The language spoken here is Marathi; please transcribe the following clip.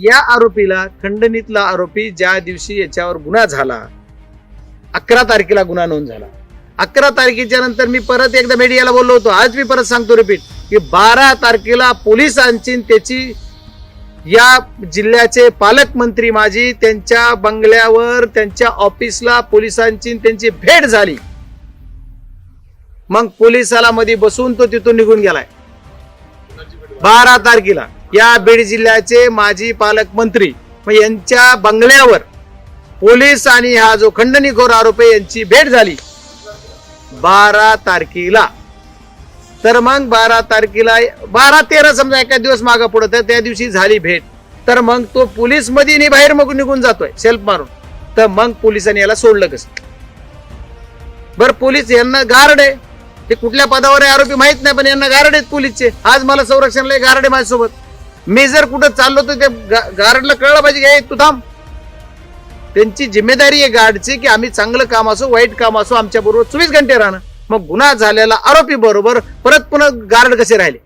या आरोपीला, खंडणीतला आरोपी, ज्या दिवशी याच्यावर गुन्हा झाला, 11 तारखेला गुन्हा नोंद झाला. 11 तारखेच्या नंतर मी परत एकदा मीडियाला बोललो होतो, आज मी परत सांगतो रिपीट, की 12 तारखेला पोलिसांची त्याची या जिल्ह्याचे पालकमंत्री माजी त्यांच्या बंगल्यावर, त्यांच्या ऑफिसला पोलिसांची त्यांची भेट झाली. मग पोलिसाला मध्ये बसून तो तिथून निघून गेलाय. 12 तारखेला या बीड जिल्ह्याचे माजी पालकमंत्री यांच्या बंगल्यावर पोलीस आणि हा जो खंडणीखोर आरोपी यांची भेट झाली 12 तारखेला. तर मग 12 तारखेला 12-13 समजा एका दिवस मागा पुढे, तर त्या दिवशी झाली भेट. तर मग तो पोलीस मध्ये बाहेर मग निघून जातोय सेल्फ मारून. तर मग पोलिसांनी याला सोडलं कसं? बरं, पोलीस यांना गार्ड आहे, ते कुठल्या पदावर आहे आरोपी माहित नाही, पण यांना गार्ड आहेत पोलीसचे. आज मला संरक्षणला गार्ड आहे माझ्यासोबत. मी जर कुठं चाललो तर त्या गार्डला कळलं पाहिजे की तू थांब. त्यांची जिम्मेदारी आहे गार्डची की आम्ही चांगलं काम असो वाईट काम असो आमच्या बरोबर 24 घंटे राहणं. मग गुन्हा झालेला आरोपी बरोबर परत पुन्हा गार्ड कसे राहिले?